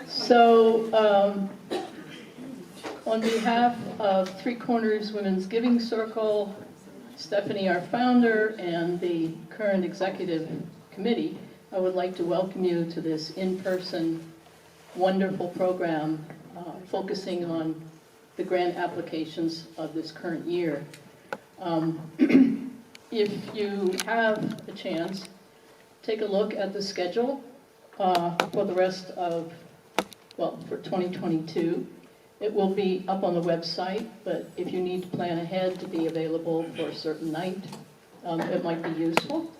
So, on behalf of Three Corners Women's Giving Circle, Stephanie, our founder, and the current executive committee, I would like to welcome you to this in-person wonderful program focusing on the grant applications of this current year. If you have a chance, take a look at the schedule for the rest of, well, for 2022. It will be up on the website, but if you need to plan ahead to be available for a certain night, it might be useful.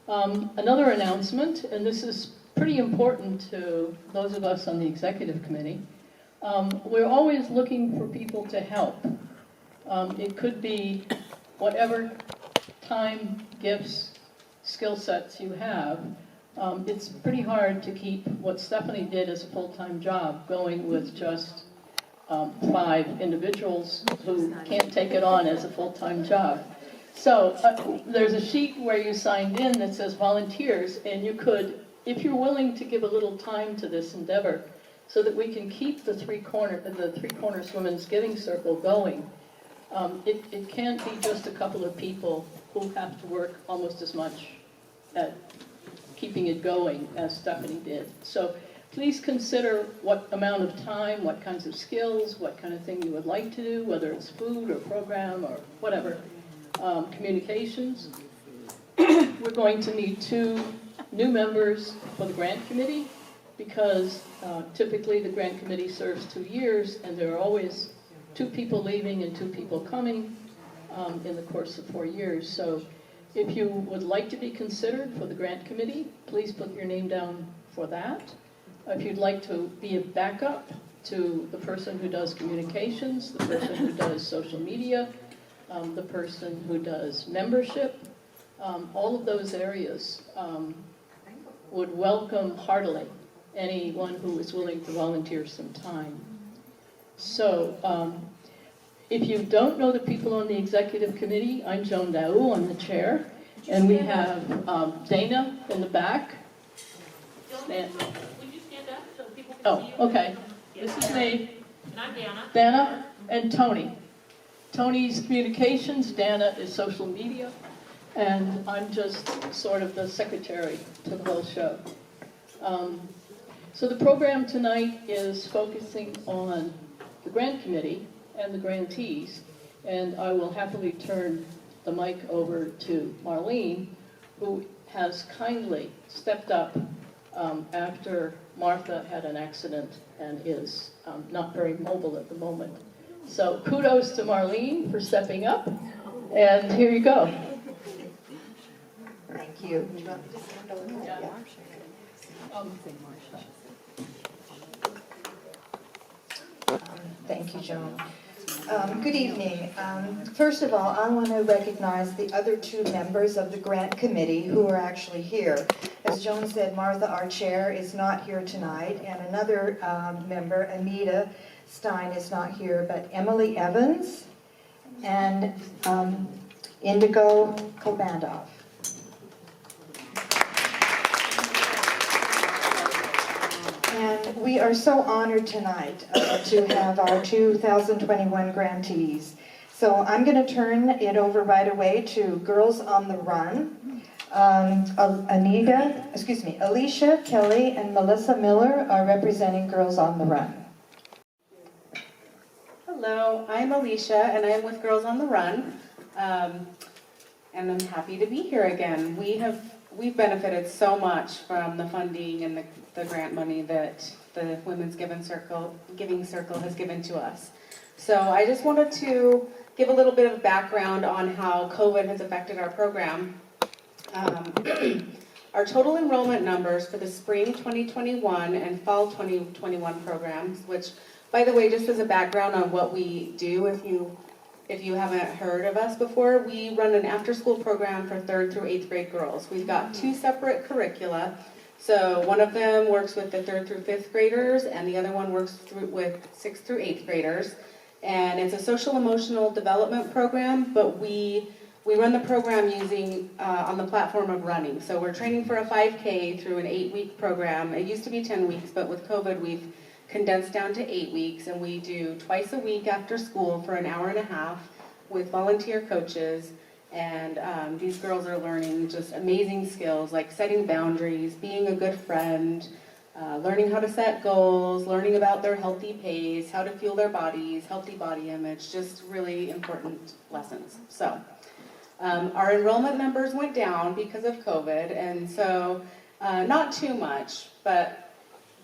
Another announcement, and this is pretty important to those of us on the executive committee, we're always looking for people to help. It could be whatever time, gifts, skill sets you have. It's pretty hard to keep what Stephanie did as a full-time job going with just 5 individuals who can't take it on as a full-time job. So there's a sheet where you signed in that says volunteers, and you could, if you're willing to give a little time to this endeavor, so that we can keep the Three Corners Women's Giving Circle going. It can't be just a couple of people who have to work almost as much at keeping it going as Stephanie did. So please consider what amount of time, what kinds of skills, what kind of thing you would like to do, whether it's food or program or whatever. Communications. We're going to need 2 new members for the grant committee because typically the grant committee serves 2 years and there are always 2 people leaving and 2 people coming in the course of 4 years. So if you would like to be considered for the grant committee, please put your name down for that. If you'd like to be a backup to the person who does communications, the person who does social media, the person who does membership, all of those areas would welcome heartily anyone who is willing to volunteer some time. So if you don't know the people on the executive committee, I'm Joan Daou, I'm the chair, and we have Dana in the back. Would you stand up so people can see you? Oh, okay. This is me. And I'm Dana. Dana and Tony. Tony's communications, Dana is social media, and I'm just sort of the secretary to the whole show. So the program tonight is focusing on the grant committee and the grantees, and I will happily turn the mic over to Marlene, who has kindly stepped up after Martha had an accident and is not very mobile at the moment. So kudos to Marlene for stepping up, and here you go. Thank you. Do you want me to stand over? Yeah. Thank you, Joan. Good evening. First of all, I want to recognize the other 2 members of the grant committee who are actually here. As Joan said, Martha, our chair, is not here tonight, and another member, Anita Stein, is not here, but Emily Evans and Indigo Kobandov. And we are so honored tonight to have our 2021 grantees. So I'm going to turn it over right away to Girls on the Run. Alicia Kelly and Melissa Miller are representing Girls on the Run. Hello, I'm Alicia and I'm with Girls on the Run. And I'm happy to be here again. We've benefited so much from the funding and the grant money that the Women's Giving Circle has given to us. So I just wanted to give a little bit of background on how COVID has affected our program. Our total enrollment numbers for the spring 2021 and fall 2021 programs, which, by the way, just as a background on what we do, if you haven't heard of us before, we run an after-school program for 3rd through 8th grade girls. We've got 2 separate curricula. So one of them works with the 3rd through 5th graders, and the other one works with 6th through 8th graders. And it's a social emotional development program, but we we run the program using, on the platform of running. So we're training for a 5K through an 8-week program. It used to be 10 weeks, but with COVID, we've condensed down to 8 weeks, and we do twice a week after school for an hour and a half with volunteer coaches. And these girls are learning just amazing skills like setting boundaries, being a good friend, learning how to set goals, learning about their healthy pace, how to fuel their bodies, healthy body image, just really important lessons. So our enrollment numbers went down because of COVID, and so not too much, but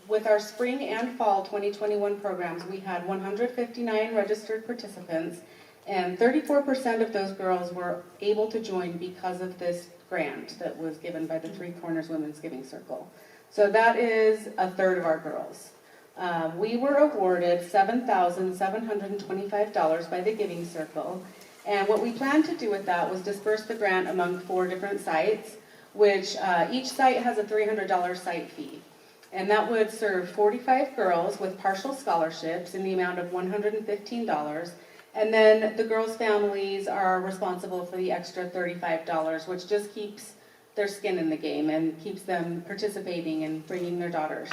with our spring and fall 2021 programs, we had 159 registered participants, and 34% of those girls were able to join because of this grant that was given by the Three Corners Women's Giving Circle. So that is a third of our girls. We were awarded $7,725 by the Giving Circle, and what we planned to do with that was disperse the grant among 4 different sites, which each site has a $300 site fee. And that would serve 45 girls with partial scholarships in the amount of $115. And then the girls' families are responsible for the extra $35, which just keeps their skin in the game and keeps them participating and bringing their daughters.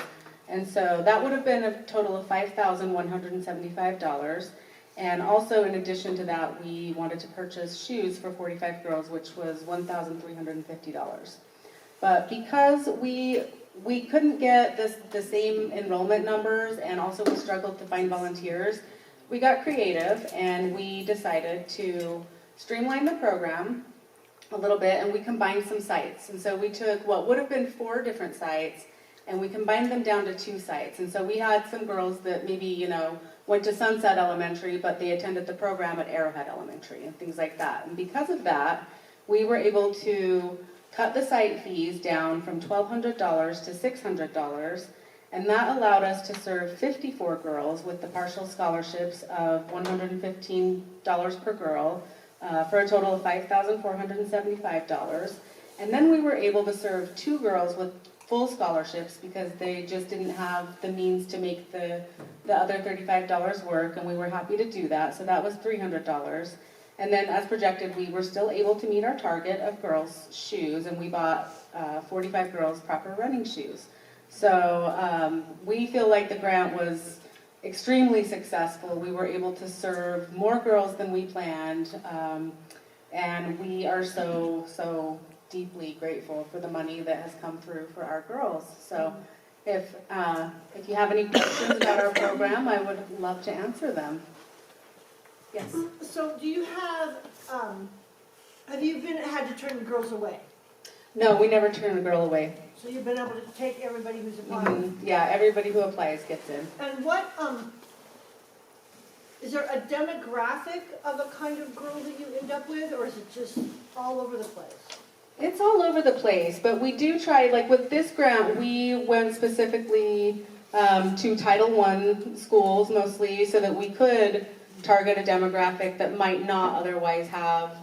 And so that would have been a total of $5,175. And also in addition to that, we wanted to purchase shoes for 45 girls, which was $1,350. But because we couldn't get the same enrollment numbers, and also we struggled to find volunteers, we got creative and we decided to streamline the program a little bit, and we combined some sites. And so we took what would have been 4 different sites and we combined them down to 2 sites. And so we had some girls that maybe, went to Sunset Elementary, but they attended the program at Arrowhead Elementary and things like that. And because of that, we were able to cut the site fees down from $1,200 to $600, and that allowed us to serve 54 girls with the partial scholarships of $115 per girl, for a total of $5,475. And then we were able to serve 2 girls with full scholarships because they just didn't have the means to make the other $35 work, and we were happy to do that, so that was $300. And then as projected, we were still able to meet our target of girls' shoes, and we bought 45 girls proper running shoes. So we feel like the grant was extremely successful. We were able to serve more girls than we planned, and we are so deeply grateful for the money that has come through for our girls. So if you have any questions about our program, I would love to answer them. Yes. So do you have you had to turn the girls away? No, we never turn a girl away. So you've been able to take everybody who's applying? Mm-hmm. Yeah, everybody who applies gets in. And what, is there a demographic of a kind of girl that you end up with, or is it just all over the place? It's all over the place, but we do try, like with this grant, we went specifically to Title I schools mostly so that we could target a demographic that might not otherwise have,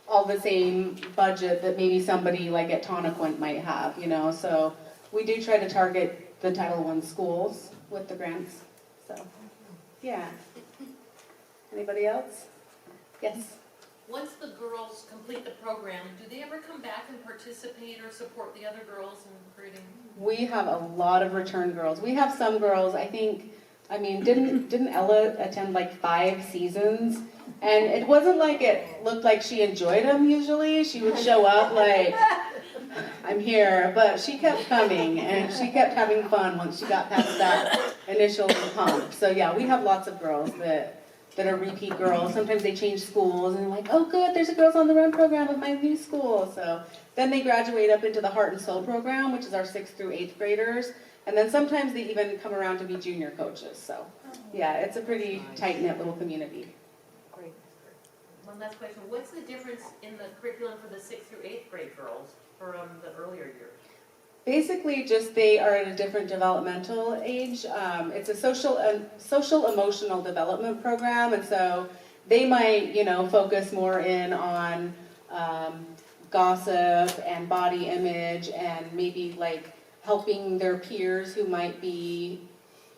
all the same budget that maybe somebody like at Tonnequint might have, So we do try to target the Title I schools with the grants. So, yeah. Anybody else? Yes. Once the girls complete the program, do they ever come back and participate or support the other girls in creating? We have a lot of return girls. We have some girls, didn't Ella attend like 5 seasons? And it wasn't like it looked like she enjoyed them usually. She would show up like, I'm here, but she kept coming and she kept having fun once she got past that initial hump. So yeah, we have lots of girls that are repeat girls. Sometimes they change schools and they're like, oh good, there's a Girls on the Run program at my new school. So then they graduate up into the Heart and Soul program, which is our 6th through 8th graders. And then sometimes they even come around to be junior coaches. So yeah, it's a pretty tight-knit little community. Great. One last question. What's the difference in the curriculum for the 6th through 8th grade girls from the earlier years? Basically, just they are at a different developmental age. It's a social emotional development program, and so they might, focus more in on gossip and body image, and maybe like helping their peers who might be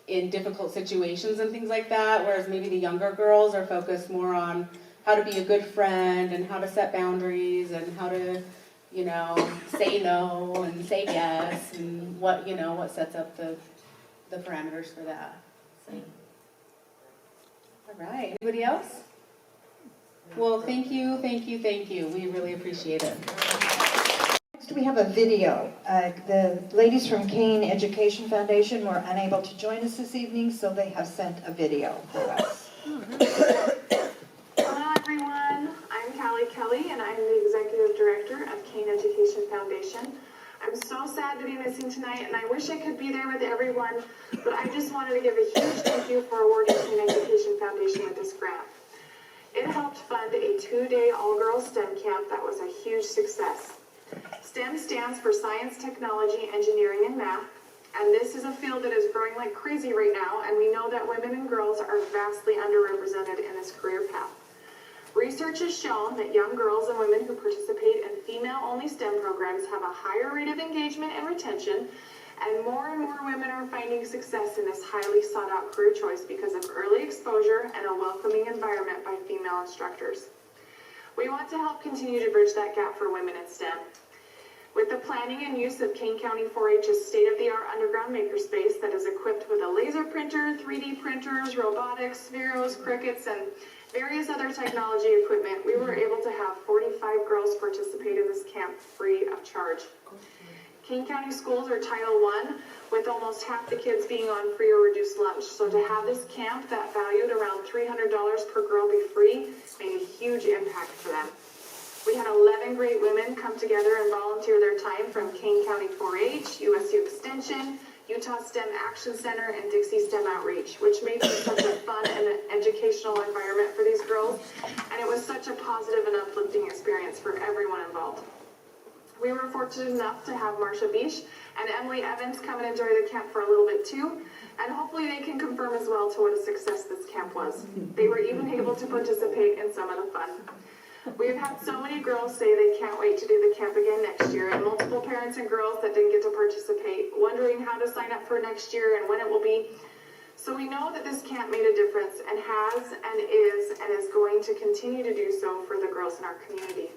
in difficult situations and things like that. Whereas maybe the younger girls are focused more on how to be a good friend and how to set boundaries and how to, you know, say no and say yes and what, you know, what sets up the parameters for that. So. All right, anybody else? Well, thank you. We really appreciate it. Next, we have a video. The ladies from Kane Education Foundation were unable to join us this evening, so they have sent a video for us. Hello everyone, I'm Callie Kelly and I'm the Executive Director of Kane Education Foundation. I'm so sad to be missing tonight and I wish I could be there with everyone, but I just wanted to give a huge thank you for awarding Kane Education Foundation with this grant. It helped fund a 2-day all-girls STEM camp that was a huge success. STEM stands for Science, Technology, Engineering, and Math, and this is a field that is growing like crazy right now, and we know that women and girls are vastly underrepresented in this career path. Research has shown that young girls and women who participate in female-only STEM programs have a higher rate of engagement and retention, and more women are finding success in this highly sought-out career choice because of early exposure and a welcoming environment by female instructors. We want to help continue to bridge that gap for women in STEM. With the planning and use of Kane County 4-H's state-of-the-art underground makerspace that is equipped with a laser printer, 3D printers, robotics, Spiros, Crickets, and various other technology equipment, we were able to have 45 girls participate in this camp free of charge. Kane County schools are Title I, with almost half the kids being on free or reduced lunch. So to have this camp that valued around $300 per girl be free made a huge impact for them. We had 11 great women come together and volunteer their time from Kane County 4-H, USU Extension, Utah STEM Action Center, and Dixie STEM Outreach, which made this such a fun and educational environment for these girls, and it was such a positive and uplifting experience for everyone involved. We were fortunate enough to have Marsha Beach and Emily Evans come and enjoy the camp for a little bit too, and hopefully they can confirm as well to what a success this camp was. They were even able to participate in some of the fun. We've had so many girls say they can't wait to do the camp again next year, and multiple parents and girls that didn't get to participate, wondering how to sign up for next year and when it will be. So we know that this camp made a difference and has and is going to continue to do so for the girls in our community.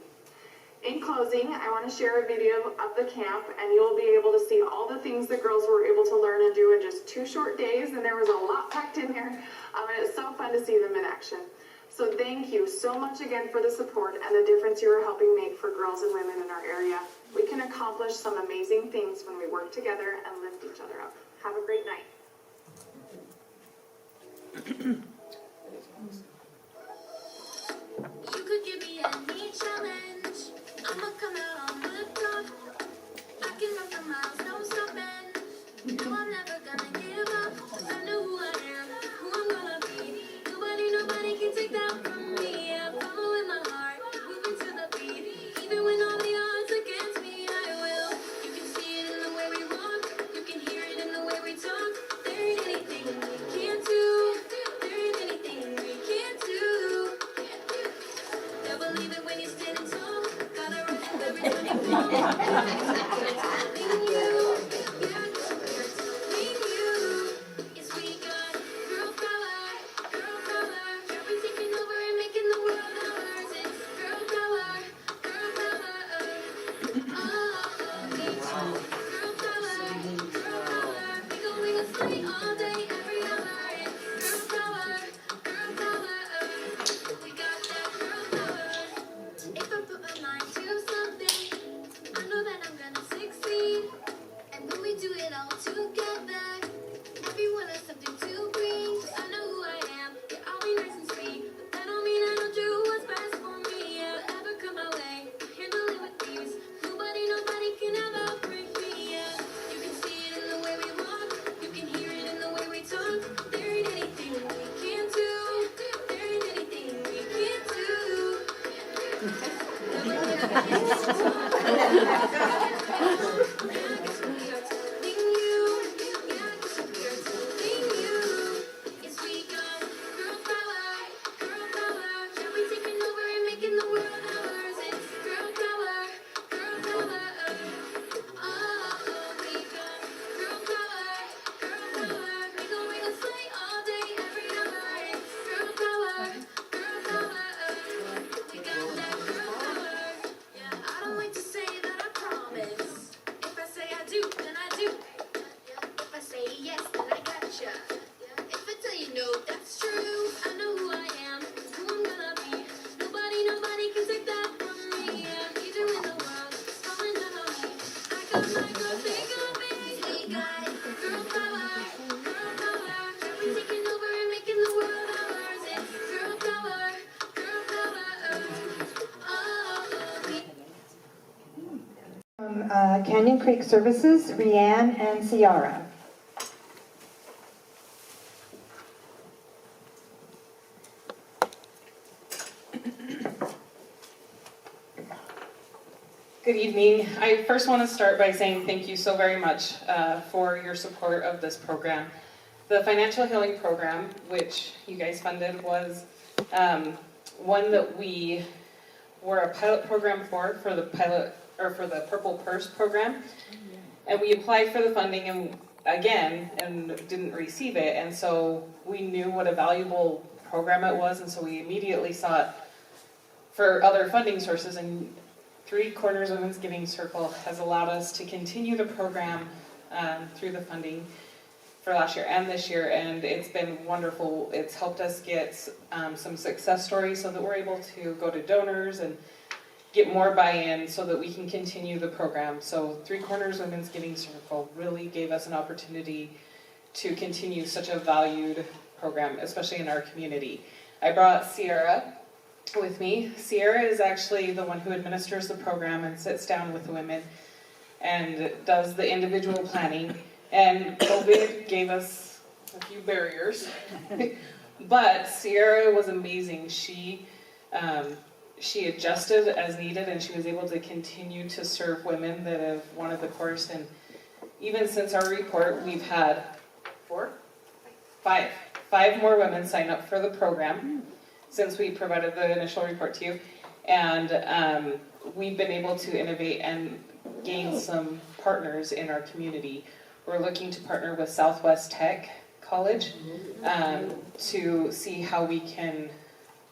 In closing, I want to share a video of the camp, and you'll be able to see all the things the girls were able to learn and do in just 2 short days, and there was a lot packed in there, and it's so fun to see them in action. So thank you so much again for the support and the difference you are helping make for girls and women in our area. We can accomplish some amazing things when we work together and lift each other up. Have a great night. You could give me any challenge. I'ma come out on the top. I can run for miles, no stopping. No, I'm never gonna give up. I know who I am, who I'm gonna be. Nobody can take that from me. I'm following my heart, moving to the beat. Even when all the odds against me, I will. You can see it in the way we walk. You can hear it in the way we talk. There ain't anything we can't do. There ain't anything we can't do. They'll believe it when you're standing tall. Gotta run every time you fall. You're telling you, yeah, you're telling you. Yes, we got girl power, girl power. Yeah, we're taking over and making the world ours. It's girl power, girl power. Oh, we got girl power, girl power. We gon' fight all day, every hour. It's girl power, girl power. We got that girl power. If I put my mind to something, I know that I'm gonna succeed. And when we do it all together, everyone has something to bring. 'Cause I know who I am, yeah, I'll be nice and sweet. But that don't mean I don't do what's best for me. Yeah, whatever come my way, I handle it with ease. Nobody can ever break me. Yeah, you can see it in the way we walk. You can hear it in the way we talk. There ain't anything we can't do. There ain't anything we can't do. Girl power, girl power. Feel like a big old baby. We got girl power, girl power. We're taking over and making the world ours. It's girl power, girl power. Oh, we From Canyon Creek Services, Rianne and Ciara. Good evening. I first want to start by saying thank you so very much for your support of this program. The Financial Healing Program, which you guys funded, was one that we were a pilot program for the Purple Purse program, and we applied for the funding and didn't receive it, and so we knew what a valuable program it was, and so we immediately sought for other funding sources, and Three Corners Women's Giving Circle has allowed us to continue the program through the funding for last year and this year, and it's been wonderful. It's helped us get some success stories so that we're able to go to donors and get more buy-in so that we can continue the program. So Three Corners Women's Giving Circle really gave us an opportunity to continue such a valued program, especially in our community. I brought Sierra with me. Sierra is actually the one who administers the program and sits down with the women and does the individual planning. And COVID gave us a few barriers, but Sierra was amazing. She adjusted as needed, and she was able to continue to serve women that have wanted the course. And even since our report, we've had five more women sign up for the program since we provided the initial report to you. And we've been able to innovate and gain some partners in our community. We're looking to partner with Southwest Tech College to see how we can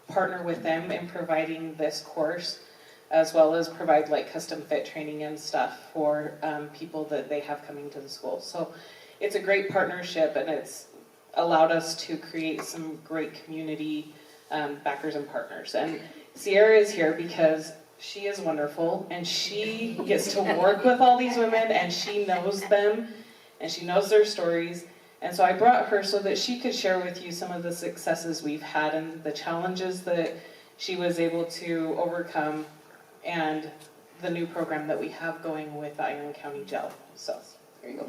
partner with them in providing this course, as well as provide like custom fit training and stuff for people that they have coming to the school. So it's a great partnership, and it's allowed us to create some great community backers and partners. And Sierra is here because she is wonderful, and she gets to work with all these women, and she knows them, and she knows their stories. And so I brought her so that she could share with you some of the successes we've had and the challenges that she was able to overcome, and the new program that we have going with Iron County Jail. So there you go.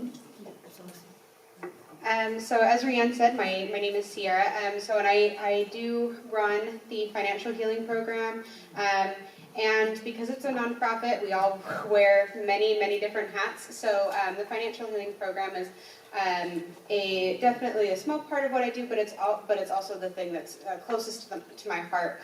So as Rianne said, my name is Sierra. And I do run the Financial Healing Program. And because it's a nonprofit, we all wear many different hats. So the Financial Healing Program is definitely a small part of what I do, but it's also the thing that's closest to my heart.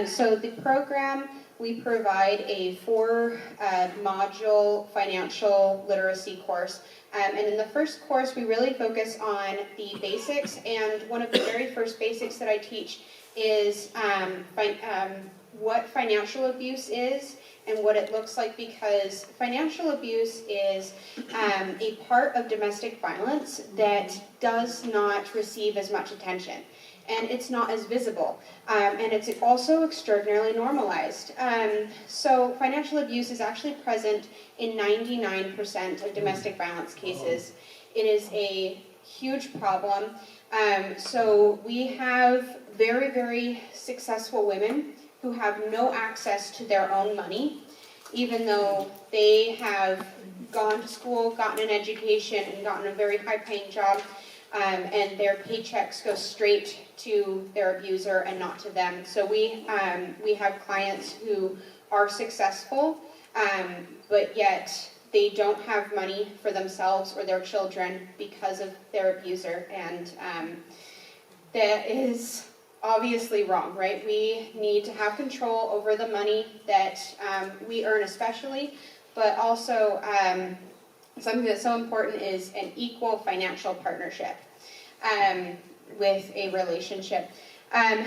So the program, we provide a 4-module financial literacy course. And in the first course, we really focus on the basics. And one of the very first basics that I teach is what financial abuse is and what it looks like, because financial abuse is a part of domestic violence that does not receive as much attention, and it's not as visible, and it's also extraordinarily normalized. So financial abuse is actually present in 99% of domestic violence cases. It is a huge problem. So we have very successful women who have no access to their own money, even though they have gone to school, gotten an education, and gotten a very high-paying job, and their paychecks go straight to their abuser and not to them. So we have clients who are successful, but yet they don't have money for themselves or their children because of their abuser, and that is obviously wrong, right? We need to have control over the money that we earn especially, but also something that's so important is an equal financial partnership with a relationship.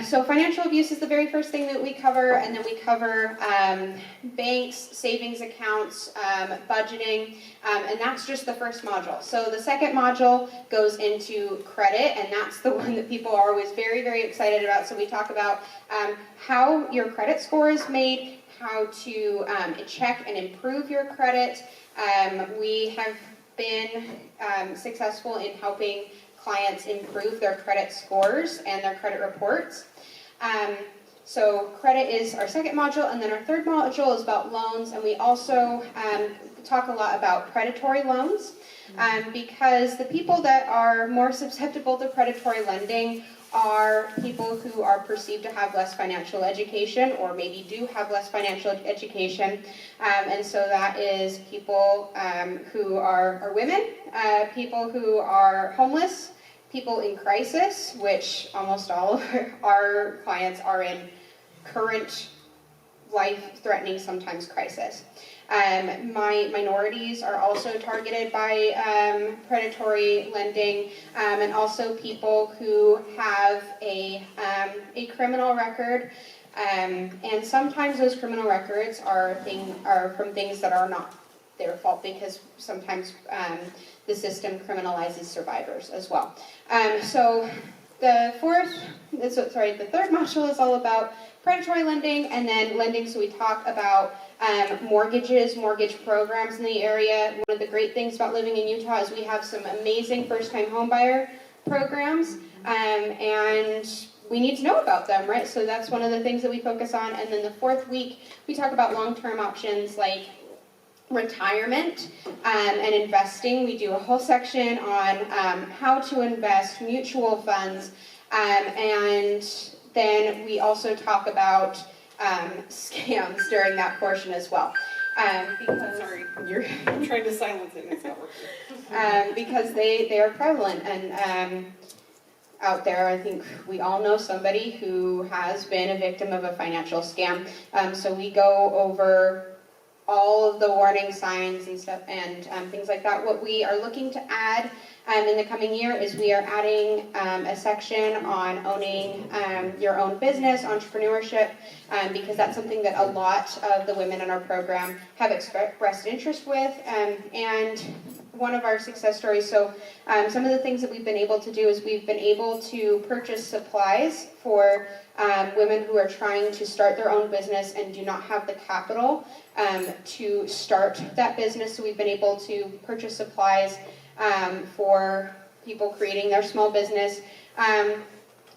So financial abuse is the very first thing that we cover, and then we cover banks, savings accounts, budgeting, and that's just the first module. So the second module goes into credit, and that's the one that people are always very excited about. So we talk about how your credit score is made, how to check and improve your credit. We have been successful in helping clients improve their credit scores and their credit reports. So credit is our second module, and then our third module is about loans, and we also talk a lot about predatory loans, because the people that are more susceptible to predatory lending are people who are perceived to have less financial education, or maybe do have less financial education, and so that is people who are women, people who are homeless, people in crisis, which almost all of our clients are in current life-threatening, sometimes crisis. Minorities are also targeted by predatory lending, and also people who have a criminal record, and sometimes those criminal records are from things that are not their fault, because sometimes the system criminalizes survivors as well. So the third module is all about predatory lending, and then lending, so we talk about mortgages, mortgage programs in the area. One of the great things about living in Utah is we have some amazing first-time homebuyer programs, and we need to know about them, right? So that's one of the things that we focus on. And then the fourth week, we talk about long-term options like retirement and investing. We do a whole section on how to invest, mutual funds, and then we also talk about scams during that portion as well. Because Sorry, I'm trying to silence it and it's not working. because they are prevalent, and out there, I think we all know somebody who has been a victim of a financial scam. So we go over all of the warning signs and stuff, and things like that. What we are looking to add in the coming year is we are adding a section on owning your own business, entrepreneurship, because that's something that a lot of the women in our program have expressed interest with, and one of our success stories. So some of the things that we've been able to do is we've been able to purchase supplies for women who are trying to start their own business and do not have the capital to start that business. So we've been able to purchase supplies for people creating their small business.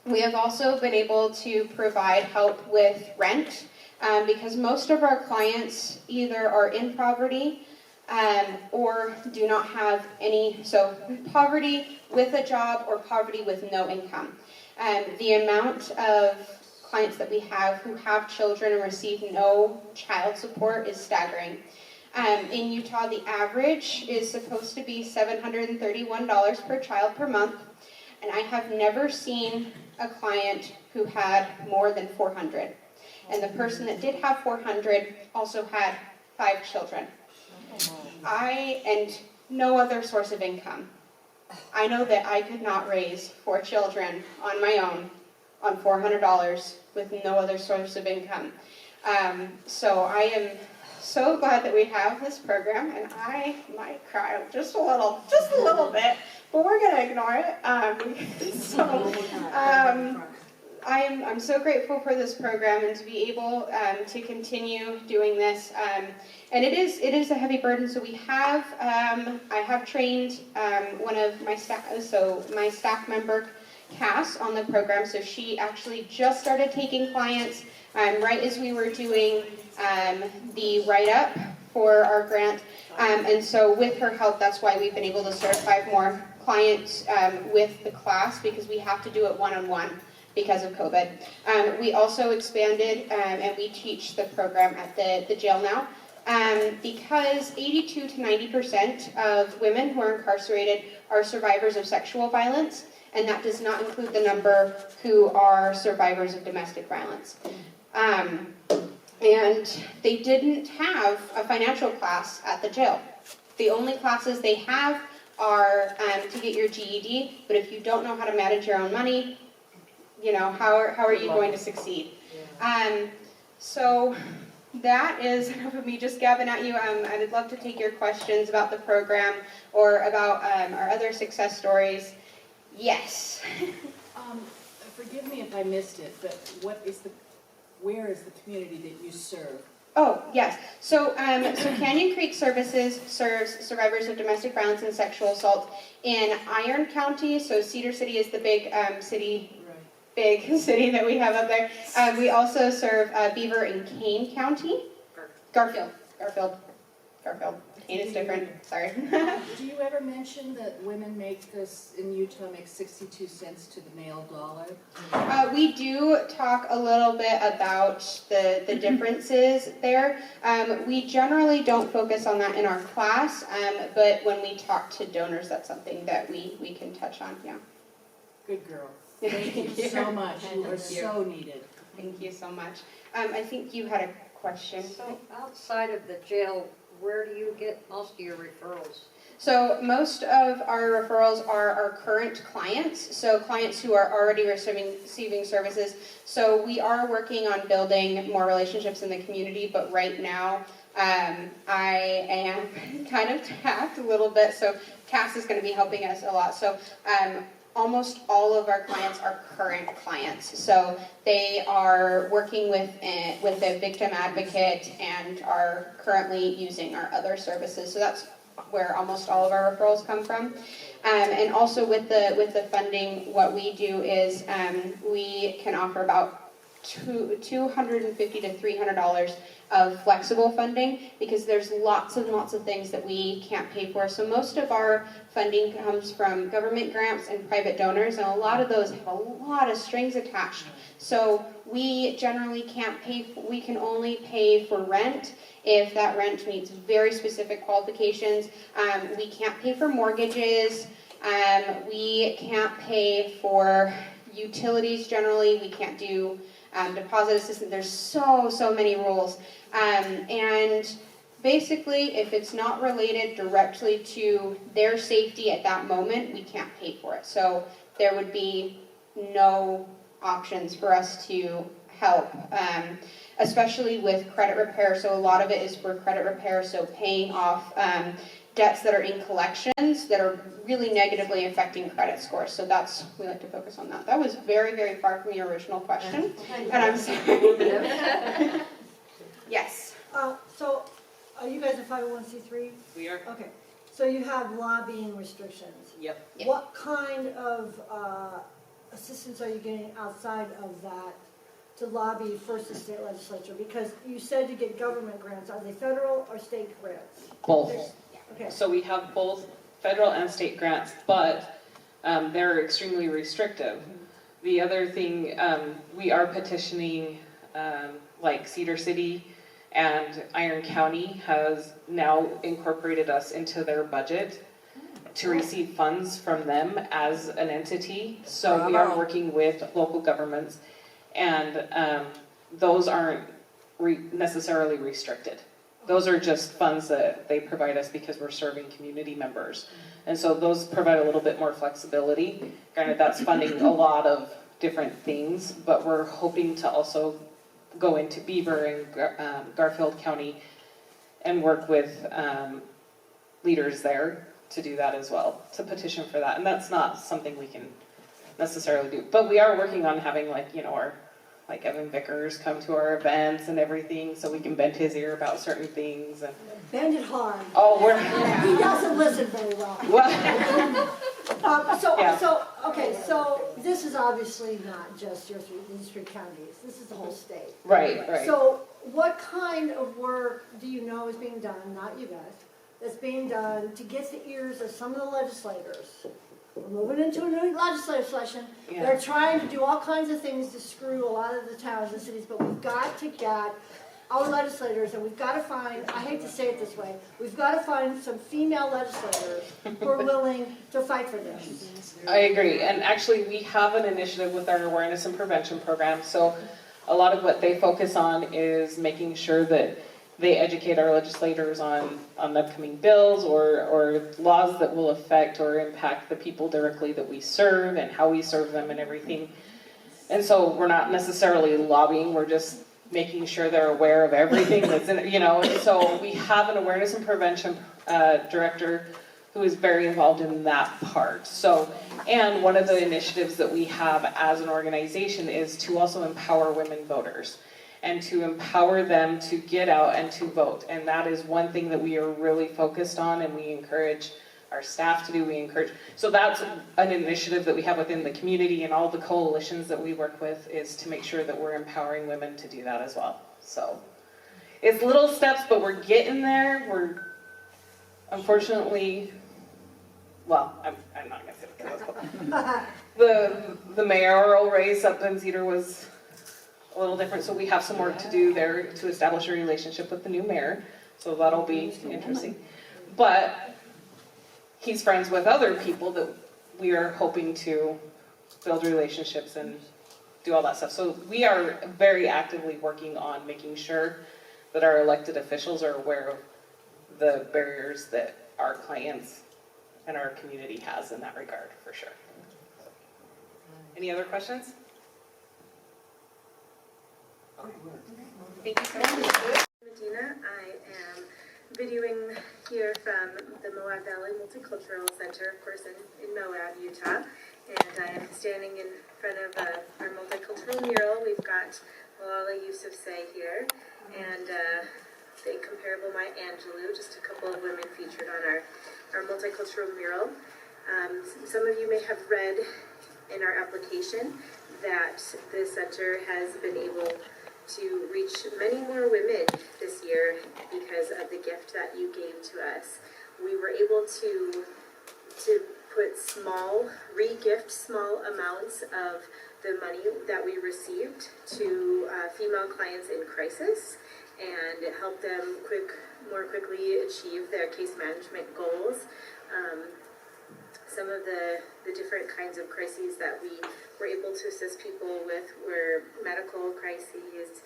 We have also been able to provide help with rent, because most of our clients either are in poverty or do not have any, so poverty with a job or poverty with no income. The amount of clients that we have who have children and receive no child support is staggering. In Utah, the average is supposed to be $731 per child per month, and I have never seen a client who had more than 400. And the person that did have 400 also had 5 children. And no other source of income. I know that I could not raise 4 children on my own on $400 with no other source of income. So I am so glad that we have this program, and I might cry just a little bit, but we're going to ignore it. I'm so grateful for this program and to be able to continue doing this. And it is a heavy burden. So we have I have trained one of my staff, so my staff member Cass, on the program. So she actually just started taking clients right as we were doing the write-up for our grant. And so with her help, that's why we've been able to start 5 more clients with the class, because we have to do it one-on-one because of COVID. We also expanded and we teach the program at the jail now, because 82 to 90% of women who are incarcerated are survivors of sexual violence, and that does not include the number who are survivors of domestic violence. And they didn't have a financial class at the jail. The only classes they have are to get your GED, but if you don't know how to manage your own money, how are you going to succeed? So that is enough of me just gabbing at you. I'd love to take your questions about the program or about our other success stories. Yes. Forgive me if I missed it, but where is the community that you serve? Oh, yes. So Canyon Creek Services serves survivors of domestic violence and sexual assault in Iron County. So Cedar City is the big big city that we have up there. We also serve Beaver and Kane County. Garfield. Kane is different, sorry. Do you ever mention that women make this, in Utah, make 62 cents to the male dollar? We do talk a little bit about the differences there. We generally don't focus on that in our class, but when we talk to donors, that's something that we can touch on, yeah. Good girl. Thank you so much. You are so needed. Thank you so much. I think you had a question. So outside of the jail, where do you get most of your referrals? So most of our referrals are our current clients, so clients who are already receiving services. So we are working on building more relationships in the community, but right now I am kind of tapped a little bit, so Cass is going to be helping us a lot. So almost all of our clients are current clients. So they are working with a victim advocate and are currently using our other services. So that's where almost all of our referrals come from. And also with the funding, what we do is we can offer about $250 to $300 of flexible funding, because there's lots and lots of things that we can't pay for. So most of our funding comes from government grants and private donors, and a lot of those have a lot of strings attached. So we generally can't pay, we can only pay for rent if that rent meets very specific qualifications. We can't pay for mortgages. We can't pay for utilities generally. We can't do deposit assistance. There's so many rules. And basically, if it's not related directly to their safety at that moment, we can't pay for it. So there would be no options for us to help, especially with credit repair. So a lot of it is for credit repair, so paying off debts that are in collections that are really negatively affecting credit scores. So we like to focus on that. That was very, very far from your original question, and I'm sorry. Yes. So, are you guys a 501c3? We are. Okay, so you have lobbying restrictions. Yep. Yep. What kind of assistance are you getting outside of that to lobby first the state legislature? Because you said you get government grants. Are they federal or state grants? Both. Okay. So we have both federal and state grants, but they're extremely restrictive. The other thing, we are petitioning, like Cedar City and Iron County has now incorporated us into their budget to receive funds from them as an entity. So we are working with local governments, and those aren't necessarily restricted. Those are just funds that they provide us because we're serving community members. And so those provide a little bit more flexibility. Granted, that's funding a lot of different things, but we're hoping to also go into Beaver and Garfield County and work with leaders there to do that as well, to petition for that. And that's not something we can necessarily do. But we are working on having, like, our Evan Vickers come to our events and everything, so we can bend his ear about certain things. And Bend it hard. oh, He doesn't listen very well. So this is obviously not just these three counties. This is the whole state. right. So what kind of work do you know is being done, not you guys, that's being done to get the ears of some of the legislators? We're moving into a new legislative session. Yeah. They're trying to do all kinds of things to screw a lot of the towns and cities, but we've got to get our legislators, and we've got to find, I hate to say it this way, we've got to find some female legislators who are willing to fight for this. I agree, and actually we have an initiative with our awareness and prevention program, so a lot of what they focus on is making sure that they educate our legislators on upcoming bills or laws that will affect or impact the people directly that we serve and how we serve them and everything. And so we're not necessarily lobbying, we're just making sure they're aware of everything that's in, so we have an awareness and prevention director who is very involved in that part. So, and one of the initiatives that we have as an organization is to also empower women voters. and to empower them to get out and to vote. And that is one thing that we are really focused on, and we encourage our staff to do. So that's an initiative that we have within the community, and all the coalitions that we work with is to make sure that we're empowering women to do that as well. So it's little steps, but we're getting there. We're unfortunately, well, I'm not gonna say it. The mayoral race up in Cedar was a little different, so we have some work to do there to establish a relationship with the new mayor. So that'll be interesting. But he's friends with other people that we are hoping to build relationships and do all that stuff. So we are very actively working on making sure that our elected officials are aware of the barriers that our clients and our community has in that regard, for sure. Any other questions? Thank you so much. Medina. I am videoing here from the Moab Valley Multicultural Center, of course, in Moab, Utah. And I am standing in front of our multicultural mural. We've got Malala Yousafzai here, and the incomparable Maya Angelou, just a couple of women featured on our multicultural mural. Some of you may have read in our application that the center has been able to reach many more women this year because of the gift that you gave to us. We were able to put re-gift small amounts of the money that we received to female clients in crisis and help them more quickly achieve their case management goals. Some of the different kinds of crises that we were able to assist people with were medical crises,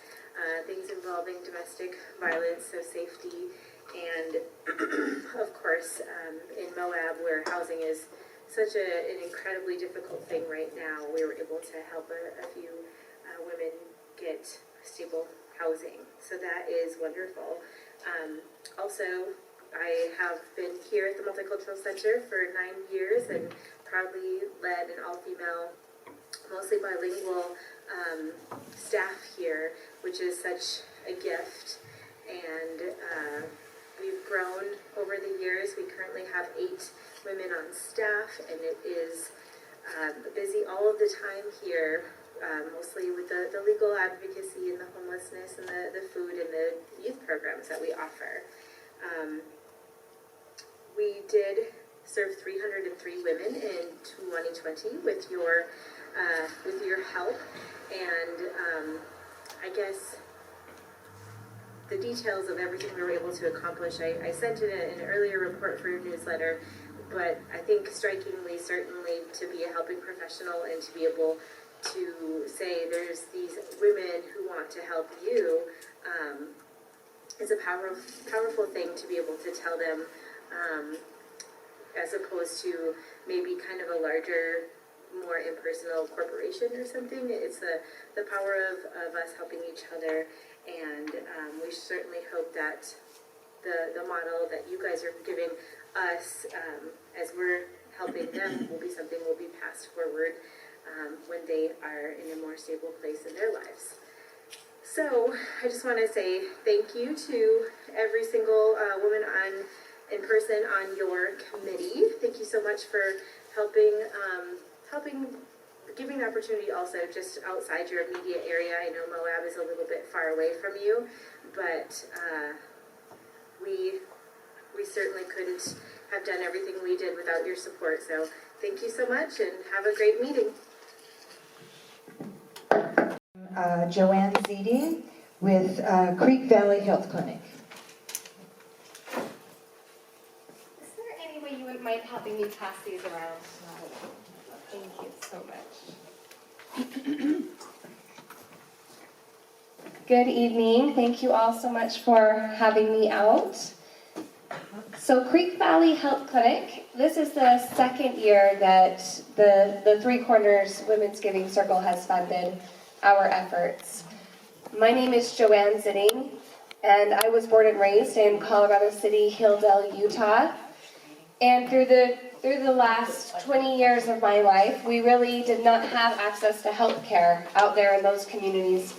things involving domestic violence, so safety, and of course in Moab, where housing is such an incredibly difficult thing right now, we were able to help a few women get stable housing. So that is wonderful. Also, I have been here at the Multicultural Center for 9 years and proudly led an all-female, mostly bilingual staff here, which is such a gift. And we've grown over the years. We currently have 8 women on staff, and it is busy all of the time here, mostly with the legal advocacy and the homelessness and the food and the youth programs that we offer. We did serve 303 women in 2020 with your help, and I guess the details of everything we were able to accomplish, I sent in an earlier report for your newsletter, but I think strikingly, certainly, to be a helping professional and to be able to say there's these women who want to help you is a powerful thing to be able to tell them, as opposed to maybe kind of a larger, more impersonal corporation or something. It's the power of us helping each other, and we certainly hope that the model that you guys are giving us as we're helping them will be something will be passed forward when they are in a more stable place in their lives. So I just want to say thank you to every single woman in person on your committee. Thank you so much for helping, giving the opportunity also just outside your immediate area. I know Moab is a little bit far away from you, but we certainly couldn't have done everything we did without your support. So thank you so much, and have a great meeting. Joanne Zeeding with Creek Valley Health Clinic. Is there any way you wouldn't mind helping me pass these around? Thank you so much. Good evening. Thank you all so much for having me out. So Creek Valley Health Clinic, this is the second year that the Three Corners Women's Giving Circle has funded our efforts. My name is Joanne Zitting, and I was born and raised in Colorado City, Hilldale, Utah. And through the last 20 years of my life, we really did not have access to health care out there in those communities.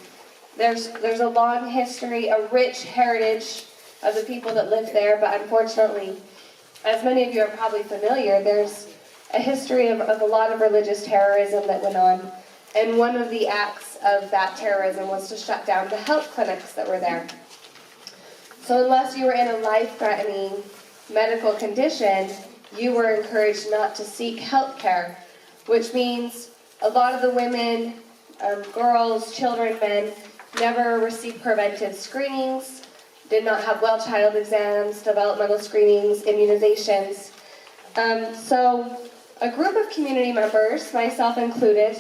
There's a long history, a rich heritage of the people that lived there, but unfortunately, as many of you are probably familiar, there's a history of a lot of religious terrorism that went on, and one of the acts of that terrorism was to shut down the health clinics that were there. So unless you were in a life-threatening medical condition, you were encouraged not to seek health care, which means a lot of the women, girls, children, men, never received preventive screenings, did not have well child exams, developmental screenings, immunizations. So a group of community members, myself included,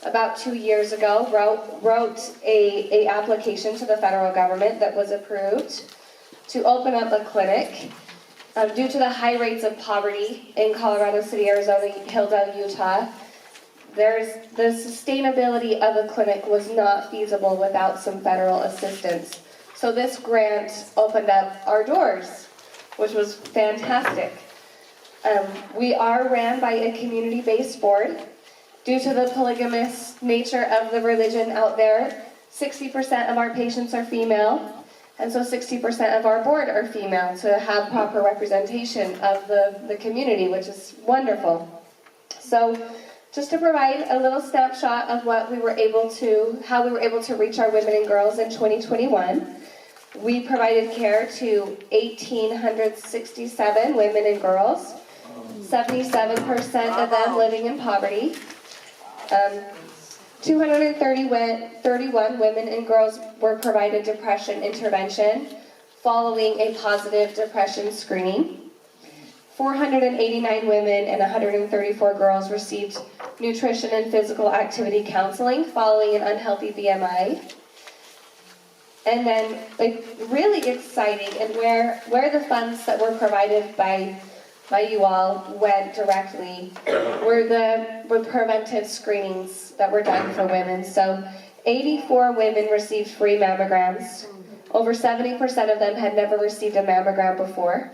about 2 years ago, wrote a application to the federal government that was approved to open up a clinic. Due to the high rates of poverty in Colorado City, Arizona, Hillsdale, Utah, the sustainability of a clinic was not feasible without some federal assistance. So this grant opened up our doors, which was fantastic. We are ran by a community-based board. Due to the polygamous nature of the religion out there, 60% of our patients are female, and so 60% of our board are female to have proper representation of the community, which is wonderful. So just to provide a little snapshot of how we were able to reach our women and girls in 2021, we provided care to 1,867 women and girls, 77% of them living in poverty. 231 women and girls were provided depression intervention following a positive depression screening. 489 women and 134 girls received nutrition and physical activity counseling following an unhealthy BMI. And then, really exciting, and where the funds that were provided by you all went directly were the preventive screenings that were done for women. So 84 women received free mammograms. Over 70% of them had never received a mammogram before.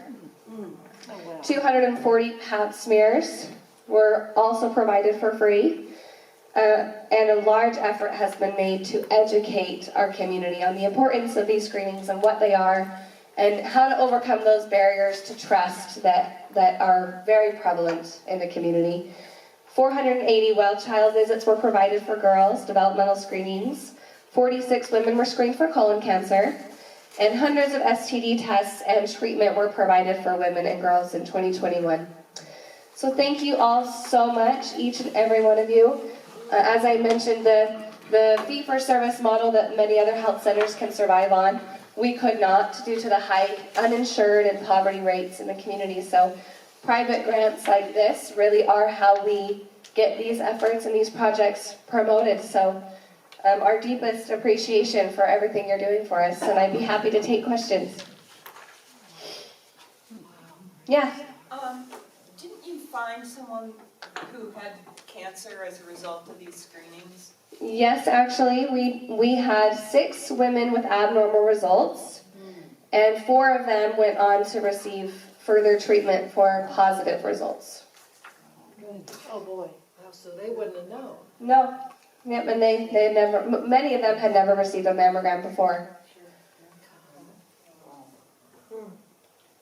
240 pap smears were also provided for free. And a large effort has been made to educate our community on the importance of these screenings and what they are, and how to overcome those barriers to trust that are very prevalent in the community. 480 well child visits were provided for girls, developmental screenings. 46 women were screened for colon cancer. And hundreds of STD tests and treatment were provided for women and girls in 2021. So thank you all so much, each and every one of you. As I mentioned, the fee-for-service model that many other health centers can survive on, we could not due to the high uninsured and poverty rates in the community. So private grants like this really are how we get these efforts and these projects promoted. So our deepest appreciation for everything you're doing for us, and I'd be happy to take questions. Yeah. Didn't you find someone who had cancer as a result of these screenings? Yes, actually, we had 6 women with abnormal results, and 4 of them went on to receive further treatment for positive results. Oh, boy. So they wouldn't have known. No. Yep, and they never, many of them had never received a mammogram before.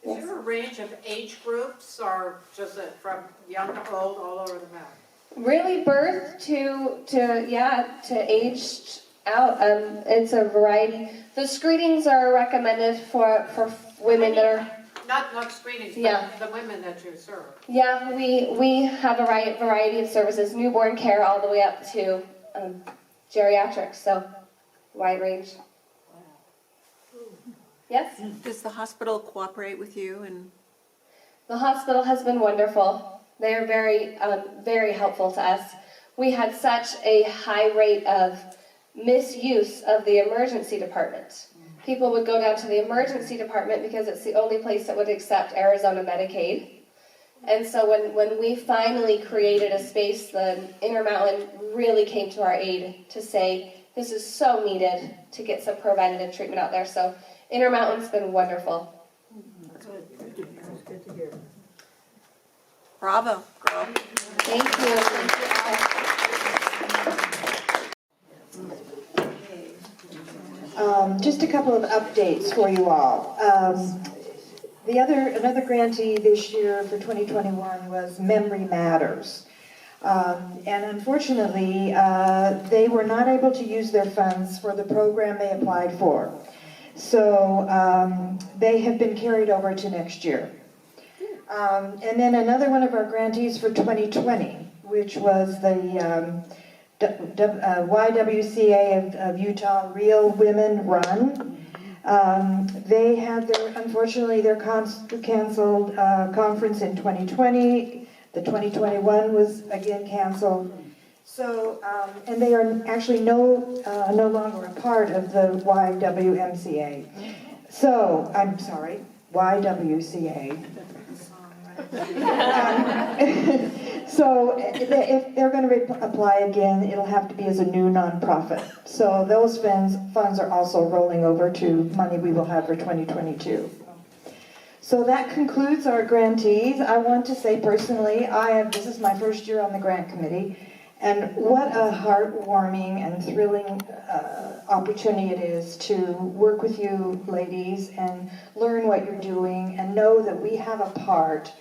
Is there a range of age groups, or just from young to old, all over the map? Really, birth to aged out. It's a variety. The screenings are recommended for women that are. Not screenings, Yeah. but the women that you serve. Yeah, we have a variety of services, newborn care all the way up to geriatrics, so wide range. Yes? Does the hospital cooperate with you? And The hospital has been wonderful. They are very helpful to us. We had such a high rate of misuse of the emergency department. People would go down to the emergency department because it's the only place that would accept Arizona Medicaid. And so when we finally created a space, the Intermountain really came to our aid to say, this is so needed to get some preventative treatment out there. So Intermountain's been wonderful. Good to hear. bravo, girl. Thank you. Just a couple of updates for you all. Another grantee this year for 2021 was Memory Matters. And unfortunately, they were not able to use their funds for the program they applied for. So they have been carried over to next year. And then another one of our grantees for 2020, which was the YWCA of Utah Real Women Run. They had unfortunately their canceled conference in 2020. The 2021 was again canceled. So, and they are actually no longer a part of the YWMCA. So, I'm sorry, YWCA. So if they're going to apply again, it'll have to be as a new nonprofit. So those funds are also rolling over to money we will have for 2022. So that concludes our grantees. I want to say personally, this is my first year on the grant committee, and what a heartwarming and thrilling opportunity it is to work with you ladies and learn what you're doing and know that we have a part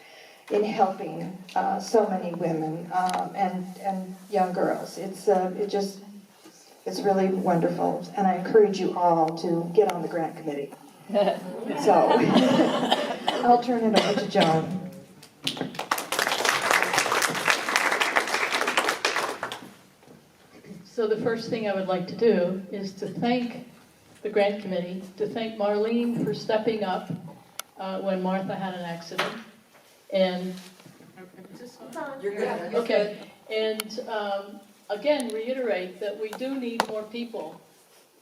in helping so many women and young girls. It's really wonderful, and I encourage you all to get on the grant committee. So I'll turn it over to Joan. So the first thing I would like to do is to thank the grant committee, to thank Marlene for stepping up when Martha had an accident. And You're good. okay, and again, reiterate that we do need more people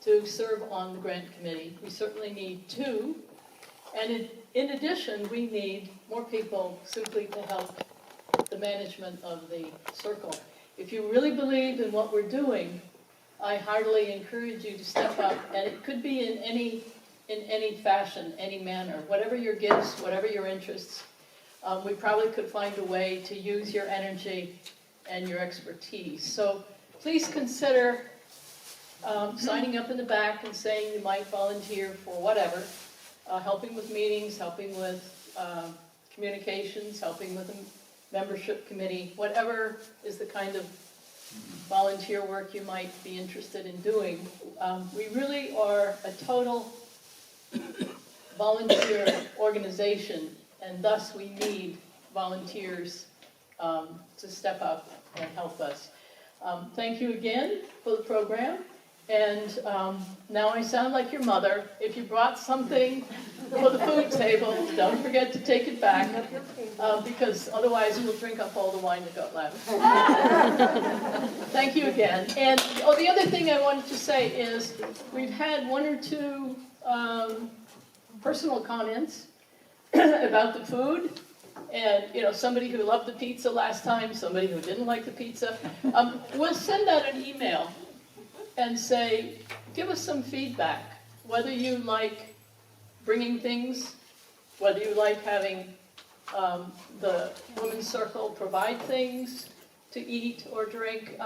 to serve on the grant committee. We certainly need 2, and in addition, we need more people simply to help the management of the circle. If you really believe in what we're doing, I heartily encourage you to step up, and it could be in any fashion, any manner, whatever your gifts, whatever your interests. We probably could find a way to use your energy and your expertise. So please consider signing up in the back and saying you might volunteer for whatever, helping with meetings, helping with communications, helping with a membership committee, whatever is the kind of volunteer work you might be interested in doing. We really are a total volunteer organization, and thus we need volunteers to step up and help us. Thank you again for the program, and now I sound like your mother. If you brought something for the food table, don't forget to take it back, because otherwise we'll drink up all the wine that got left. Thank you again. And the other thing I wanted to say is we've had 1 or 2 personal comments about the food, and somebody who loved the pizza last time, somebody who didn't like the pizza. We'll send out an email and say, give us some feedback, whether you like bringing things, whether you like having the Women's Circle provide things to eat or drink.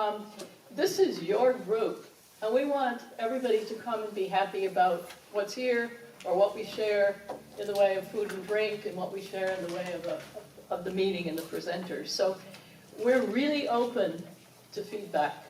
This is your group, and we want everybody to come and be happy about what's here, or what we share in the way of food and drink, and what we share in the way of the meeting and the presenters. So we're really open to feedback.